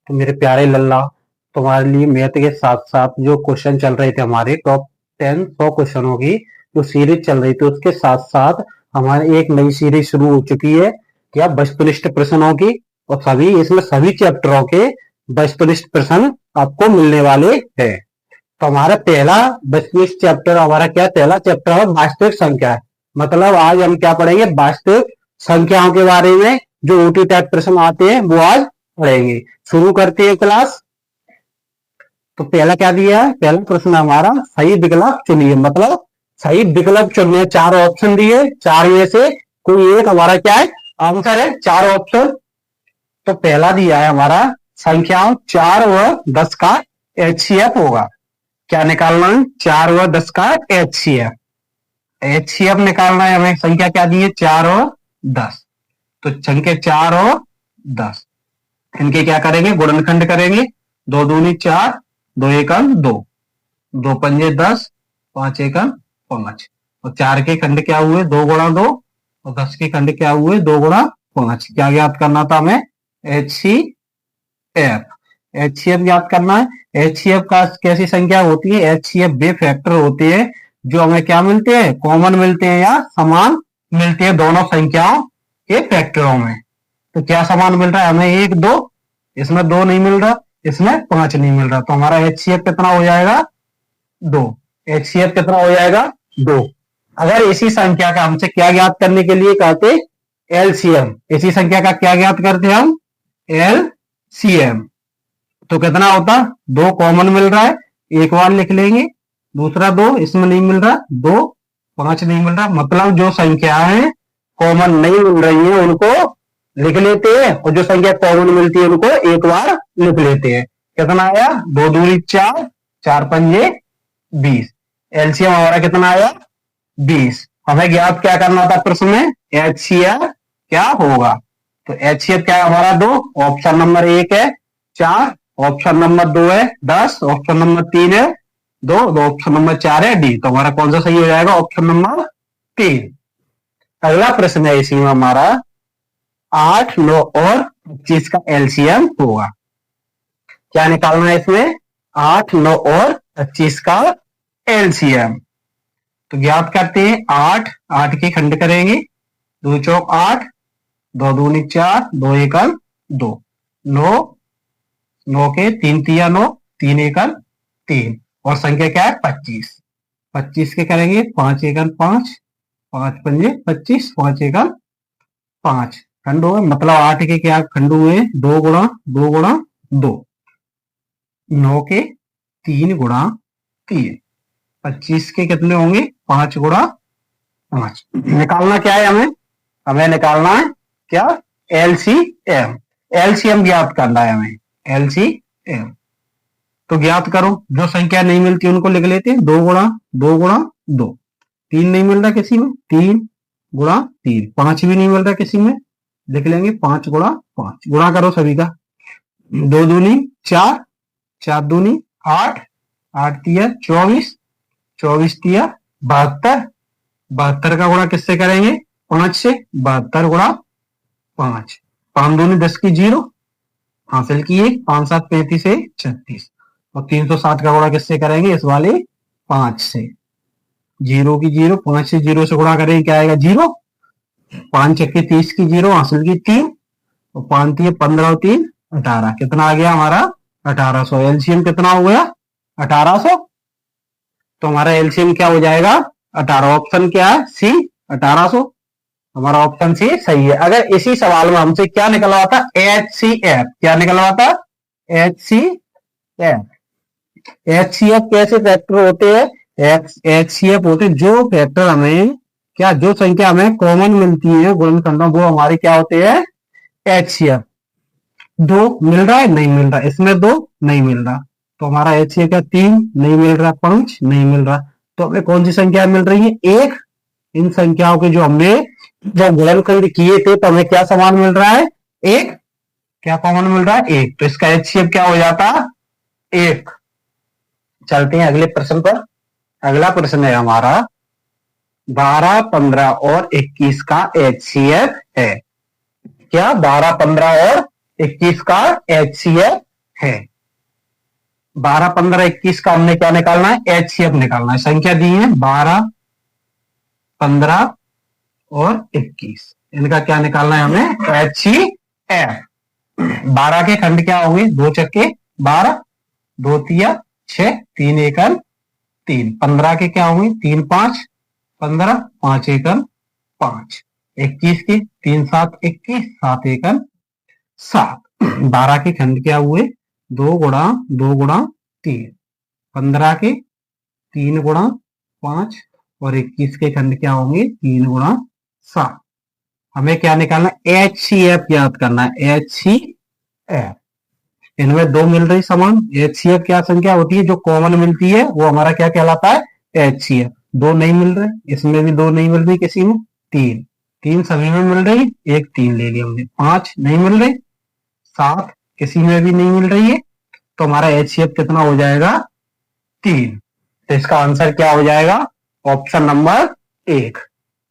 तो मेरे प्यारे लल्ला, तुम्हारे लिए मैथ के साथ साथ जो क्वेश्चन चल रहे थे हमारे टॉप 100 क्वेश्चनों की जो सीरीज चल रही थी, उसके साथ साथ हमारी एक नई सीरीज शुरू हो चुकी है, क्या वस्तुनिष्ठ प्रश्नों की। और इसमें सभी चैप्टरों के वस्तुनिष्ठ प्रश्न आपको मिलने वाले हैं। तो हमारा पहला वस्तुनिष्ठ चैप्टर, हमारा क्या पहला चैप्टर है, वास्तविक संख्या। मतलब आज हम क्या पढ़ेंगे, वास्तविक संख्याओं के बारे में। जो ओटी टाइप प्रश्न आते हैं वो आज पढ़ेंगे। शुरू करते हैं क्लास। तो पहला क्या दिया है, पहला प्रश्न हमारा सही विकल्प चुनिए। मतलब सही विकल्प चुनिए, चार ऑप्शन दिए, चार में से कोई एक हमारा क्या है, आंसर है। चार ऑप्शन। तो पहला दिया है हमारा संख्याओं 4 व 10 का एचसीएफ होगा। क्या निकालना है, 4 व 10 का एचसीएफ। एचसीएफ निकालना है हमें। संख्या क्या दी है, 4 और 10। तो संख्या 4 और 10, इनके क्या करेंगे, गुणनखंड करेंगे। 2 दूनी 4, 2 एकम 2, 2 पंजे 10, 5 एकम 5। और 4 के खंड क्या हुए, 2 गुणा 2। और 10 के खंड क्या हुए, 2 गुणा 5। क्या ज्ञात करना था हमें, एचसीएफ। एचसीएफ ज्ञात करना है। एचसीएफ का कैसी संख्या होती है, एचसीएफ वे फैक्टर होते हैं जो हमें क्या मिलते हैं, कॉमन मिलते हैं या समान मिलते हैं दोनों संख्याओं के फैक्टरों में। तो क्या समान मिल रहा है हमें, 1 2, इसमें 2 नहीं मिल रहा, इसमें 5 नहीं मिल रहा। तो हमारा एचसीएफ कितना हो जाएगा, 2। एचसीएफ कितना हो जाएगा, 2। अगर इसी संख्या का हमसे क्या ज्ञात करने के लिए कहते, एलसीएम। इसी संख्या का क्या ज्ञात करते हम, एलसीएम। तो कितना होता, 2 कॉमन मिल रहा है, एक बार लिख लेंगे। दूसरा 2 इसमें नहीं मिल रहा, 2 5 नहीं मिल रहा। मतलब जो संख्या है कॉमन नहीं मिल रही है उनको लिख लेते हैं, और जो संख्या कॉमन मिलती है उनको एक बार लिख लेते हैं। कितना आया, 2 दूनी 4, 4 पंजे 20। एलसीएम हमारा कितना आया, 20। हमें ज्ञात क्या करना था प्रश्न में, एचसीएफ क्या होगा। तो एचसीएफ क्या है हमारा, 2। ऑप्शन नंबर 1 है 4, ऑप्शन नंबर 2 है 10, ऑप्शन नंबर 3 है 2, ऑप्शन नंबर 4 है डी। तो हमारा कौन सा सही हो जाएगा, ऑप्शन नंबर 3। अगला प्रश्न है इसी में हमारा 8 9 और 25 का एलसीएम होगा। क्या निकालना है इसमें, 8 9 और 25 का एलसीएम। तो ज्ञात करते हैं, 8 8 के खंड करेंगे, 2 चौक 8, 2 दूनी 4, 2 एकम 2, 9 9 के 3 तिया 9, 3 एकम 3। और संख्या क्या है, 25। 25 के करेंगे, 5 एकम 5, 5 पंजे 25, 5 एकम 5 खंड हुए। मतलब 8 के क्या खंड हुए, 2 गुणा 2 गुणा 2, 9 के 3 गुणा 3। 25 के कितने होंगे, 5 गुणा 5। निकालना क्या है हमें, हमें निकालना है क्या, एलसीएम। एलसीएम ज्ञात करना है हमें, एलसीएम। तो ज्ञात करो, जो संख्या नहीं मिलती उनको लिख लेते हैं। 2 गुणा 2 गुणा 2, 3 नहीं मिल रहा किसी में, 3 गुणा 3। 5 भी नहीं मिल रहा किसी में, लिख लेंगे 5 गुणा 5। गुणा करो सभी का, 2 दूनी 4, 4 दूनी 8, 8 तिया 24, 24 तिया 72। 72 का गुणा किससे करेंगे, 5 से। 72 गुणा 5, 5 दूनी 10 की 0 हासिल की 1, 5 7 35 से 36। और 360 का गुणा किससे करेंगे, इस वाले 5 से। 0 की 0, 5 से 0 से गुणा करेंगे, क्या आएगा 0। 5 चक्के 30 की 0 हासिल की 3, और 5 3 15 और 3 18। कितना आ गया हमारा, 1800। एलसीएम कितना हो गया, 1800। तो हमारा एलसीएम क्या हो जाएगा, 18। ऑप्शन क्या है, सी 1800। हमारा ऑप्शन सी सही है। अगर इसी सवाल में हमसे क्या निकलवा था, एचसीएफ। क्या निकलवा था, एचसीएफ। एचसीएफ कैसे फैक्टर होते हैं, एचसीएफ होते हैं जो फैक्टर हमें क्या, जो संख्या हमें कॉमन मिलती है गुणनखंडों, वो हमारे क्या होते हैं, एचसीएफ। 2 मिल रहा है, नहीं मिल रहा, इसमें 2 नहीं मिल रहा। तो हमारा एचसीएफ क्या, 3 नहीं मिल रहा, 5 नहीं मिल रहा। तो हमें कौन सी संख्या मिल रही है, 1। इन संख्याओं के जो हमने जो गुणनखंड किए थे, तो हमें क्या समान मिल रहा है, 1। क्या कॉमन मिल रहा है, 1। तो इसका एचसीएफ क्या हो जाता, 1। चलते हैं अगले प्रश्न पर। अगला प्रश्न है हमारा 12 15 और 21 का एचसीएफ है। क्या 12 15 और 21 का एचसीएफ है। 12, 15, 21 का हमने क्या निकालना है? एचसीएफ निकालना है। संख्या दी है 12, 15 और 21, इनका क्या निकालना है हमें? एचसीएफ। 12 के खंड क्या होंगे? 2 चक्के 12, 2 तिया 6, 3 एकम 3। 15 के क्या होंगे? 3 5 15, 5 एकम 5। 21 के 3 7 21, 7 एकम 7। 12 के खंड क्या हुए? 2 गुणा 2 गुणा 3। 15 के 3 गुणा 5 और 21 के खंड क्या होंगे? 3 गुणा 7। हमें क्या निकालना है? एचसीएफ ज्ञात करना है। एचसीएफ, इनमें दो मिल रही समान। एचसीएफ क्या संख्या होती है? जो कॉमन मिलती है वो हमारा क्या कहलाता है? एचसीएफ। दो नहीं मिल रहे, इसमें भी दो नहीं मिल रही, किसी में तीन, तीन सभी में मिल रही, एक तीन ले लिया हमने। 5 नहीं मिल रही, 7 किसी में भी नहीं मिल रही है, तो हमारा एचसीएफ कितना हो जाएगा? 3। तो इसका आंसर क्या हो जाएगा? Option number 1।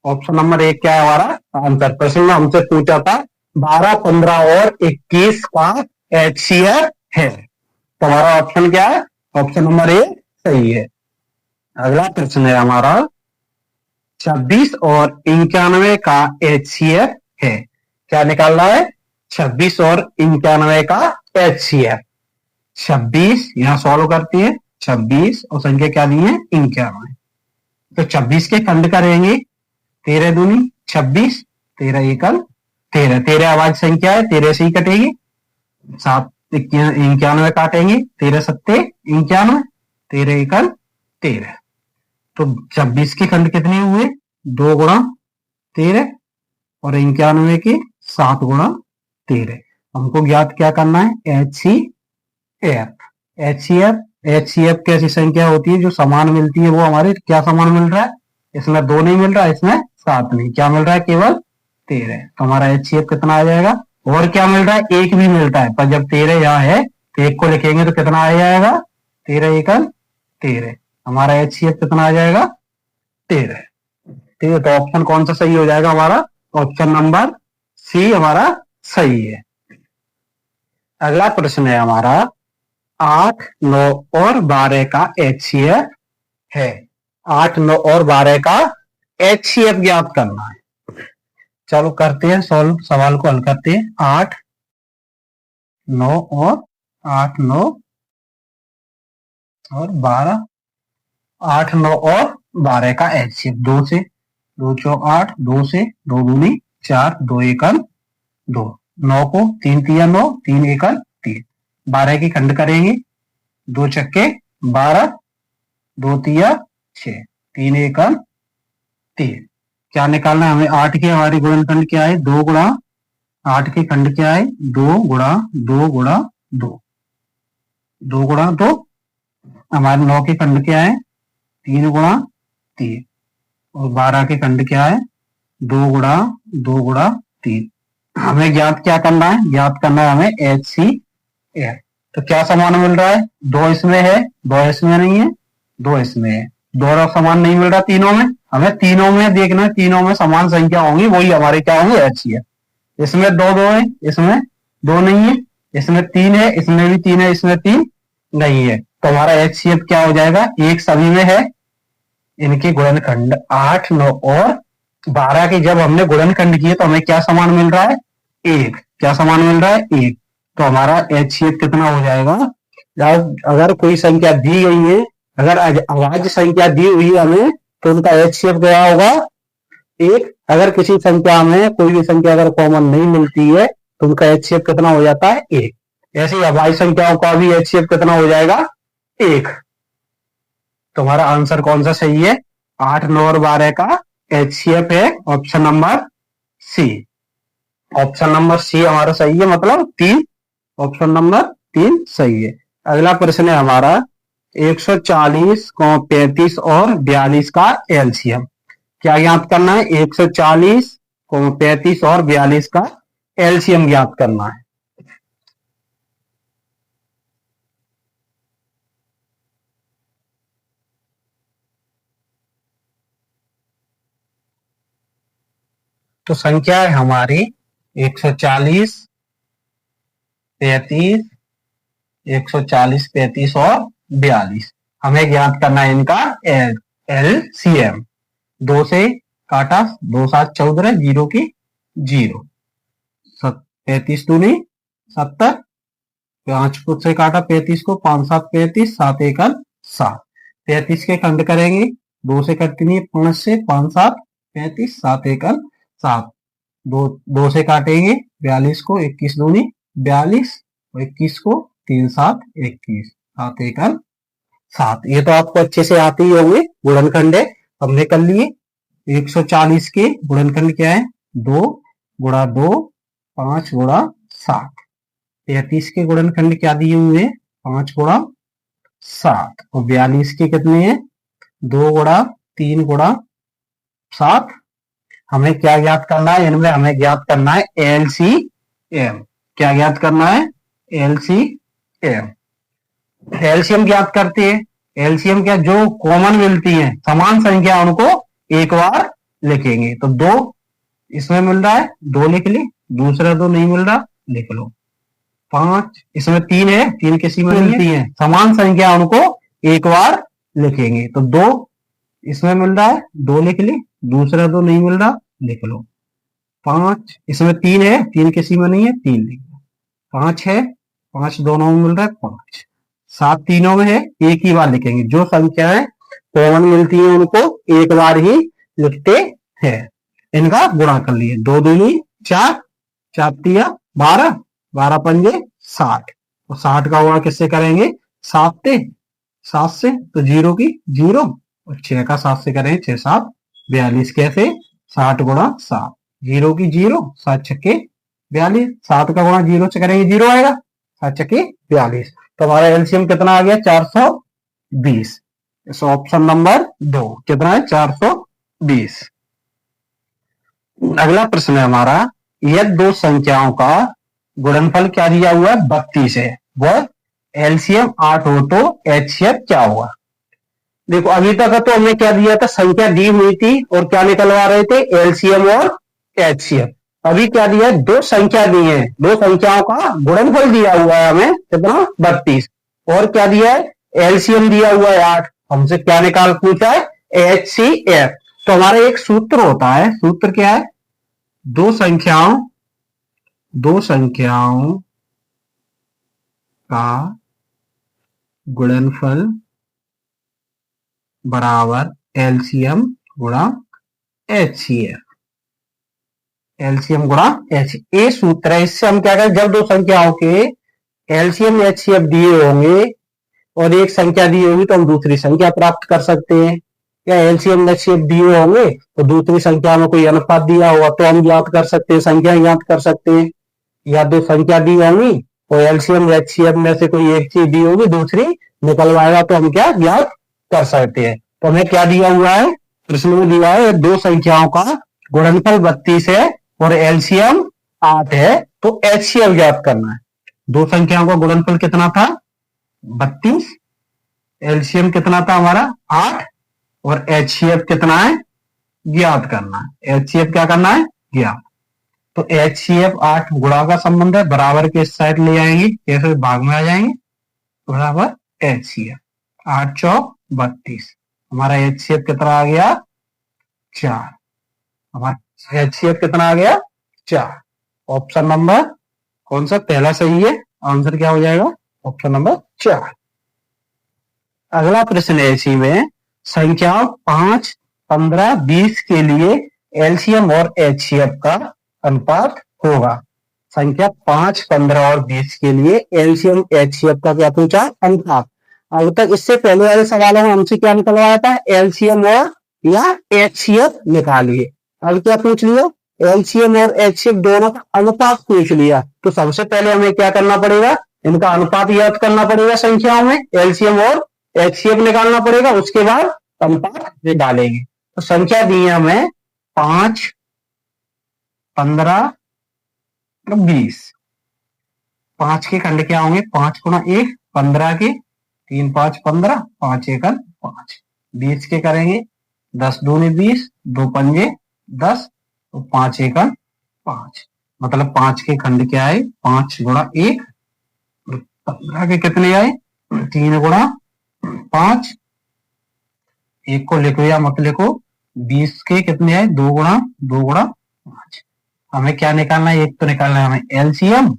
ऑप्शन नंबर 1 क्या है हमारा आंसर? प्रश्न में हमसे पूछा था 12, 15 और 21 का एचसीएफ है, तो हमारा ऑप्शन क्या है? ऑप्शन नंबर 1 सही है। अगला प्रश्न है हमारा 26 और 91 का एचसीएफ है। क्या निकालना है? 26 और 91 का एचसीएफ। 26 यहां सॉल्व करते हैं, 26 और संख्या क्या दी है? 91। तो 26 के खंड करेंगे, 13 दूनी 26, 13 एकल 13, 13 आवाज संख्या है, 13 से ही कटेगी। 7 91 काटेंगे, 13 सत्ते 91, 13 एकल 13। तो 26 के खंड कितने हुए? 2 गुणा 13 और 91 के 7 गुणा 13। हमको ज्ञात क्या करना है? एचसीएफ। एचसीएफ, एचसीएफ कैसी संख्या होती है? जो समान मिलती है वो हमारे क्या समान मिल रहा है? इसमें 2 नहीं मिल रहा, इसमें 7 नहीं, क्या मिल रहा है? केवल 13। तो हमारा एचसीएफ कितना आ जाएगा? और क्या मिल रहा है? 1 भी मिलता है, पर जब 13 यहाँ है तो 1 को लिखेंगे तो कितना आ जाएगा? 13 एकल 13। हमारा एचसीएफ कितना आ जाएगा? 13। ठीक है, तो ऑप्शन कौन सा सही हो जाएगा हमारा? ऑप्शन नंबर सी हमारा सही है। अगला प्रश्न है हमारा 8, 9 और 12 का एचसीएफ है। 8, 9 और 12 का एचसीएफ ज्ञात करना है। चलो करते हैं सॉल्व, सवाल को हल करते हैं। 8, 9 और 8, 9 और 12, 8, 9 और 12 का एचसीएफ। 2 से 2 चौक 8, 2 से 2 दूनी 4, 2 एकल 2। 9 को 3 तिया 9, 3 एकल 3। 12 की खंड करेंगे, 2 चक्के 12, 2 तिया 6, 3 एकल 3। क्या निकालना है हमें? 8 की हमारी गुणनखंड क्या है? 2 गुणा 8 की खंड क्या है? 2 गुणा 2 गुणा 2, 2 गुणा 2। हमारे 9 की खंड क्या है? 3 गुणा 3। और 12 की खंड क्या है? 2 गुणा 2 गुणा 3। हमें ज्ञात क्या करना है? ज्ञात करना है हमें एचसीएफ। तो क्या समान मिल रहा है? 2 इसमें है, 2 इसमें नहीं है, 2 इसमें है। दोनों समान नहीं मिल रहा तीनों में, हमें तीनों में देखना है, तीनों में समान संख्या होंगी, वही हमारे क्या होंगे? एचसीएफ। इसमें 2 2 है, इसमें 2 नहीं है, इसमें 3 है, इसमें भी 3 है, इसमें 3 नहीं है, तो हमारा एचसीएफ क्या हो जाएगा? 1 सभी में है। इनके गुणनखंड 8, 9 और 12 के जब हमने गुणनखंड किए तो हमें क्या समान मिल रहा है? 1। क्या समान मिल रहा है? 1। तो हमारा एचसीएफ कितना हो जाएगा? अगर कोई संख्या दी गई है, अगर अभाज्य संख्या दी हुई है हमें, तो उनका एचसीएफ क्या होगा? 1। अगर किसी संख्या में कोई भी संख्या अगर कॉमन नहीं मिलती है तो उनका एचसीएफ कितना हो जाता है? 1। ऐसे ही अभाज्य संख्याओं का भी एचसीएफ कितना हो जाएगा? 1। तो हमारा आंसर कौन सा सही है? 8, 9 और 12 का एचसीएफ है option number C. Option number C हमारा सही है, मतलब 3। ऑप्शन नंबर 3 सही है। अगला प्रश्न है हमारा 140, 35 और 42 का एलसीएम। क्या ज्ञात करना है? 140, 35 और 42 का एलसीएम ज्ञात करना है। तो संख्या है हमारी 140, 35 140, 35 और 42। हमें ज्ञात करना है इनका एलसीएम। 2 से काटा, 2 7 14, 0 की 0। 35 दूनी 70, 5 से काटा 35 को, 5 7 35, 7 1 7। 35 के खंड करेंगे, 2 से कटती नहीं, 5 से, 5 7 35, 7 1 7। 2 से काटेंगे 42 को, 21 दूनी 42, और 21 को 3 7 21, 7 1 7। ये तो आपको अच्छे से आते ही होंगे गुणनखंड है, हमने कर लिए। 140 के गुणनखंड क्या है? 2 गुणा 2, 5 गुणा 7। 33 के गुणनखंड क्या दिए हुए हैं? 5 गुणा 7। और 42 के कितने हैं? 2 गुणा 3 गुणा 7। हमें क्या ज्ञात करना है? इनमें हमें ज्ञात करना है एलसीएम। क्या ज्ञात करना है? एलसीएम। एलसीएम ज्ञात करते हैं। एलसीएम क्या? जो कॉमन मिलती है समान संख्या, उनको एक बार लिखेंगे। तो 2 इसमें मिल रहा है, 2 लिख ली। दूसरा 2 नहीं मिल रहा, लिख लो। 5 इसमें 3 है, 3 किसी में मिलती है समान संख्या, उनको एक बार लिखेंगे। तो 2 इसमें मिल रहा है, 2 लिख ली। दूसरा 2 नहीं मिल रहा, लिख लो। 5 इसमें 3 है, 3 किसी में नहीं है, 3 लिख लो। 5 है, 5 दोनों में मिल रहा है, 5। 7 तीनों में है, एक ही बार लिखेंगे। जो संख्याएं कॉमन मिलती है उनको एक बार ही लिखते हैं। इनका गुणा कर लिए। 2 दूनी 4, 4 तिया 12, 12 पंजे 60। और 60 का गुणा किससे करेंगे? 7 से। तो 0 की 0, और 6 का 7 से करेंगे, 6 7 42। कैसे? 60 गुणा 7, 0 की 0, 7 छक्के 42। 7 का गुणा 0 से करेंगे, 0 आएगा, 7 छक्के 42। तो हमारा एलसीएम कितना आ गया? 420। इस ऑप्शन नंबर 2 कितना है? 420। अगला प्रश्न है हमारा, यदि 2 संख्याओं का गुणनफल क्या दिया हुआ है? 32 है, वह एलसीएम 8 हो तो एचसीएफ क्या होगा? देखो अभी तक तो हमने क्या दिया था? संख्या दी हुई थी और क्या निकलवा रहे थे? एलसीएम और एचसीएफ। अभी क्या दिया है? 2 संख्या दी है, 2 संख्याओं का गुणनफल दिया हुआ है हमें, कितना? 32। और क्या दिया है? एलसीएम दिया हुआ है 8। हमसे क्या निकाल पूछा है? एचसीएफ। तो हमारा एक सूत्र होता है, सूत्र क्या है? 2 संख्याओं का गुणनफल बराबर एलसीएम गुणा एचसीएफ। एलसीएम गुणा एच, ये सूत्र है। इससे हम क्या करें? जब 2 संख्याओं के एलसीएम एचसीएफ दिए होंगे और एक संख्या दी होगी तो हम दूसरी संख्या प्राप्त कर सकते हैं। या एलसीएम एचसीएफ दिए होंगे तो दूसरी संख्या में कोई अनुपात दिया होगा तो हम ज्ञात कर सकते हैं, संख्या ज्ञात कर सकते हैं। या 2 संख्या दी होंगी और एलसीएम एचसीएफ में से कोई एक चीज दी होगी, दूसरी निकलवाएगा तो हम क्या ज्ञात कर सकते हैं। तो हमें क्या दिया हुआ है? प्रश्न में दिया है 2 संख्याओं का गुणनफल 32 है और एलसीएम 8 है, तो एचसीएफ ज्ञात करना है। 2 संख्याओं का गुणनफल कितना था? 32। एलसीएम कितना था हमारा? 8। और एचसीएफ कितना है? ज्ञात करना है। एचसीएफ क्या करना है? ज्ञात। तो एचसीएफ 8 गुणा का संबंध है, बराबर के इस साइड ले आएंगे, कैसे भाग में आ जाएंगे, बराबर एचसीएफ 8 चौक 32। हमारा एचसीएफ कितना आ गया? 4। हमारा एचसीएफ कितना आ गया? 4। ऑप्शन नंबर कौन सा? पहला सही है। आंसर क्या हो जाएगा? Option number 4। अगला प्रश्न है इसी में, संख्या 5, 15, 20 के लिए एलसीएम और एचसीएफ का अनुपात होगा। संख्या 5, 15 और 20 के लिए एलसीएम एचसीएफ का क्या पूछा? अनुपात। अब तक इससे पहले वाले सवालों में हमसे क्या निकलवाया था? एलसीएम और या एचसीएफ निकालिए। अब क्या पूछ लिया? एलसीएम और एचसीएफ दोनों का अनुपात पूछ लिया। तो सबसे पहले हमें क्या करना पड़ेगा? इनका अनुपात याद करना पड़ेगा संख्याओं में, एलसीएम और एचसीएफ निकालना पड़ेगा, उसके बाद अनुपात डालेंगे। तो संख्या दी है हमें 5, 15, 20। 5 के खंड क्या होंगे? 5 गुणा 1, 15 के 3 5 15, 5 1 5। 20 के करेंगे 10 दूनी 20, 2 पंजे 10, तो 5 1 5। मतलब 5 के खंड क्या है? 5 गुणा 1, 15 के कितने आए? 3 गुणा 5, एक को लिखो या मत लिखो, 20 के कितने आए? 2 गुणा 5। हमें क्या निकालना है? एक तो निकालना है हमें एलसीएम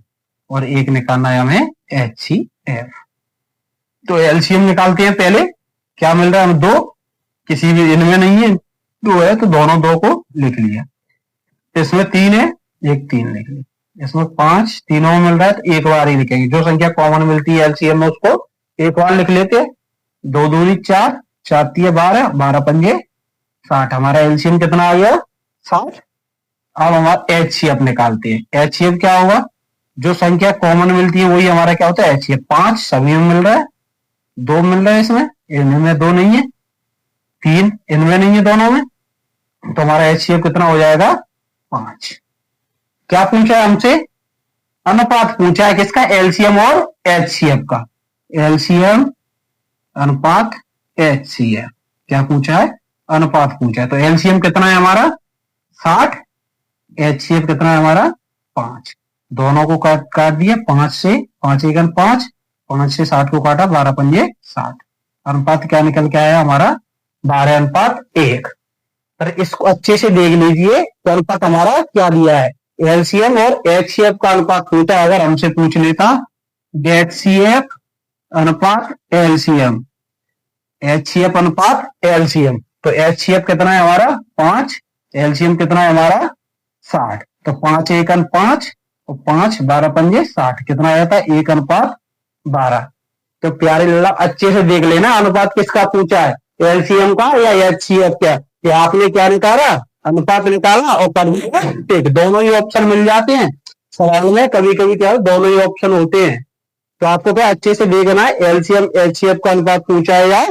और एक निकालना है हमें एचसीएफ। तो एलसीएम निकालते हैं पहले। क्या मिल रहा है हमें? 2, किसी भी इनमें नहीं है, 2 है तो दोनों 2 को लिख लिया। इसमें 3 है, एक 3 लिख लिया। इसमें 5 तीनों में मिल रहा है तो एक बार ही लिखेंगे। जो संख्या कॉमन मिलती है एलसीएम में उसको एक बार लिख लेते हैं। 2 दूनी 4, 4 तिये 12, 12 पंजे 60। हमारा एलसीएम कितना आ गया? 60। अब हमारा एचसीएफ निकालते हैं। एचसीएफ क्या होगा? जो संख्या कॉमन मिलती है वही हमारा क्या होता है? एचसीएफ। 5 सभी में मिल रहा है, 2 मिल रहा है इसमें, इनमें 2 नहीं है, 3 इनमें नहीं है दोनों में, तो हमारा एचसीएफ कितना हो जाएगा? 5। क्या पूछा है हमसे? अनुपात पूछा है। किसका? एलसीएम और एचसीएफ का। एलसीएम अनुपात एचसीएफ क्या पूछा है? अनुपात पूछा है। तो एलसीएम कितना है हमारा? 60। एचसीएफ कितना है हमारा? 5। दोनों को काट दिए 5 से, 5 एकन 5, 5 से 60 को काटा, 12 पंजे 60। अनुपात क्या निकल के आया हमारा? 12:1। पर इसको अच्छे से देख लीजिए तो अनुपात हमारा क्या दिया है? एलसीएम और एचसीएफ का अनुपात पूछा। अगर हमसे पूछ लेता एचसीएफ अनुपात एलसीएम, एचसीएफ अनुपात एलसीएम, तो एचसीएफ कितना है हमारा? 5, एलसीएम कितना है हमारा? 60। तो 5 एकन 5 और 5, 12 पंजे 60, कितना आ जाता है? 1:12। तो प्यारे लल्ला अच्छे से देख लेना अनुपात किसका पूछा है, एलसीएम का या एचसीएफ का। कि आपने क्या निकाला? अनुपात निकाला और कर दिया टिक। दोनों ही ऑप्शन मिल जाते हैं सवाल में, कभी कभी क्या दोनों ही ऑप्शन होते हैं। तो आपको क्या अच्छे से देखना है, एलसीएम एचसीएफ का अनुपात पूछा है या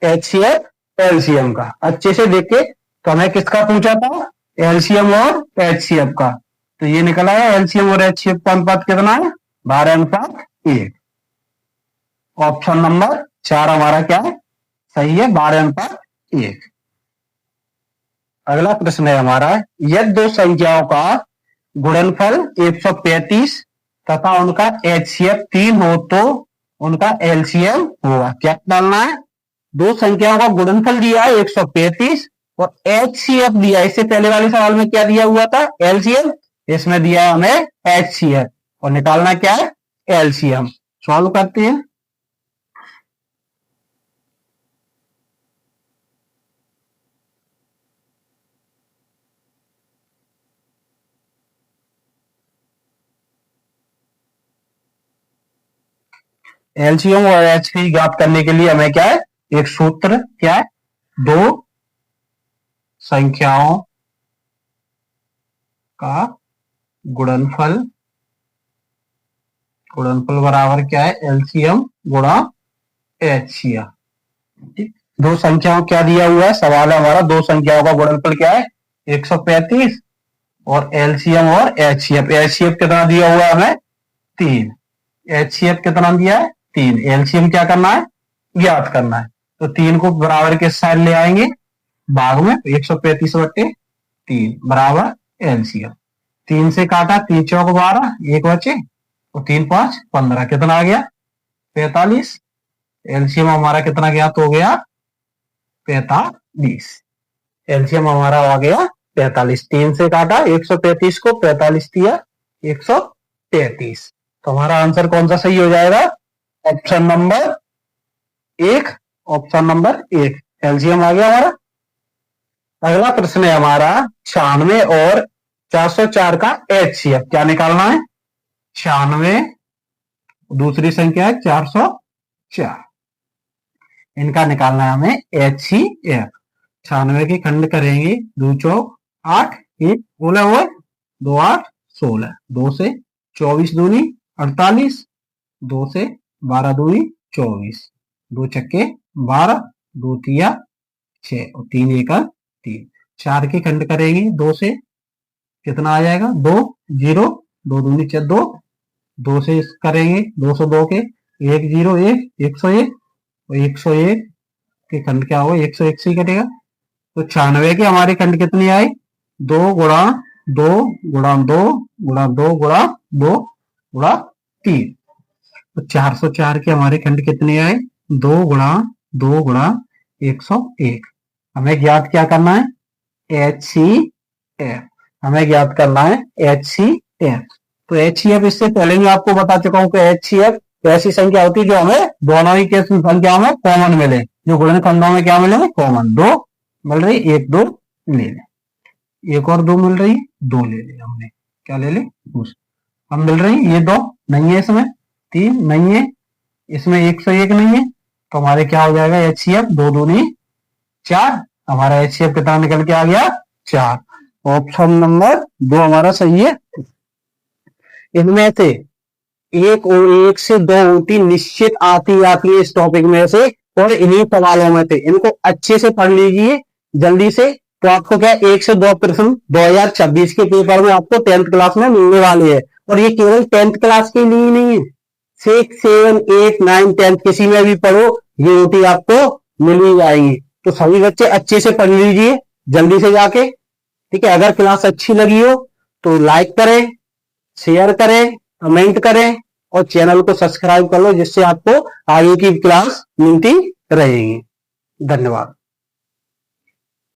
एचसीएफ एलसीएम का। अच्छे से देख के, तो हमें किसका पूछा था? एलसीएम और एचसीएफ का। तो ये निकला है एलसीएम और एचसीएफ का अनुपात कितना है? 12:1। ऑप्शन नंबर 4 हमारा क्या है? सही है, 12:1। अगला प्रश्न है हमारा, यदि दो संख्याओं का गुणनफल 135 तथा उनका एचसीएफ 3 हो तो उनका एलसीएम होगा। क्या डालना है? दो संख्याओं का गुणनफल दिया है 135 और एचसीएफ दिया है। इससे पहले वाले सवाल में क्या दिया हुआ था? एलसीएम। इसमें दिया है हमें एचसीएफ और निकालना क्या है? एलसीएम। सॉल्व करते हैं। एलसीएम और एचसीएफ ज्ञात करने के लिए हमें क्या है? एक सूत्र क्या है? दो संख्याओं का गुणनफल, गुणनफल बराबर क्या है? एलसीएम गुणा एचसीएफ। ठीक, दो संख्याओं क्या दिया हुआ है? सवाल है हमारा, दो संख्याओं का गुणनफल क्या है? 135 और एलसीएम और एचसीएफ। एचसीएफ कितना दिया हुआ है हमें? 3। एचसीएफ कितना दिया है? 3। एलसीएम क्या करना है? ज्ञात करना है। तो 3 को बराबर के साइड ले आएंगे भाग में, 135/3 बराबर एलसीएम। 3 से काटा, 3 चौक 12, एक बचे और 3 5 15, कितना आ गया? 45। एलसीएम हमारा कितना ज्ञात हो गया? 45। एलसीएम हमारा आ गया 45। 3 से काटा 135 को, 45 दिया 133। तो हमारा आंसर कौन सा सही हो जाएगा? Option number 1। Option number 1 LCM आ गया हमारा। अगला प्रश्न है हमारा 96 और 404 का एचसीएफ। क्या निकालना है? 96, दूसरी संख्या है 404, इनका निकालना है हमें एचसीएफ। 96 की खंड करेंगे, 2 चौक 8, 1 बोला हुआ, 2 8 16, 2 से 24 दूनी 48, 2 से 12 दूनी 24, 2 छक्के 12, 2 तिया 6 और 3 एका 3। 4 की खंड करेंगे 2 से, कितना आ जाएगा? 2 0, 2 दूनी 4 2, 2 से करेंगे 202 के 1 0 1, 101 और 101 की खंड क्या होगा? 101 से ही कटेगा। तो 96 की हमारी खंड कितनी आई? 2 गुणा 2 गुणा 2 गुणा 2 गुणा 2 गुणा 3। तो 404 के हमारे खंड कितने आए? 2 गुणा 101। हमें ज्ञात क्या करना है? HCF। हमें ज्ञात करना है HCF। तो HCF इससे पहले मैं आपको बता चुका हूं कि HCF ऐसी संख्या होती है जो हमें दोनों ही केस संख्याओं में कॉमन मिले, जो गुणनखंडों में क्या मिलेंगे? कॉमन। 2 मिल रही, 1 2 ले ले, एक और 2 मिल रही, 2 ले ले, हमने क्या ले ले? हम मिल रही, ये 2 नहीं है, इसमें 3 नहीं है, इसमें 101 नहीं है, तो हमारे क्या हो जाएगा? HCF 2 दूनी 4। हमारा HCF कितना निकल के आ गया? 4। ऑप्शन नंबर 2 हमारा सही है। इनमें से एक और 1 से 2 ऊँटी निश्चित आती है इस टॉपिक में से, और इन्हीं सवालों में थे। इनको अच्छे से पढ़ लीजिए जल्दी से। तो आपको क्या 1 से 2 प्रश्न 2026 के पेपर में आपको 10th क्लास में मिलने वाले हैं। और ये केवल 10th क्लास के लिए नहीं है, 6 7 8 9 10 किसी में भी पढ़ो, ये ऊँटी आपको मिल ही जाएंगी। तो सभी बच्चे अच्छे से पढ़ लीजिए जल्दी से जाके, ठीक है। अगर क्लास अच्छी लगी हो तो लाइक करें, शेयर करें, कमेंट करें, और चैनल को सब्सक्राइब कर लो, जिससे आपको आगे की क्लास मिलती रहेगी। धन्यवाद।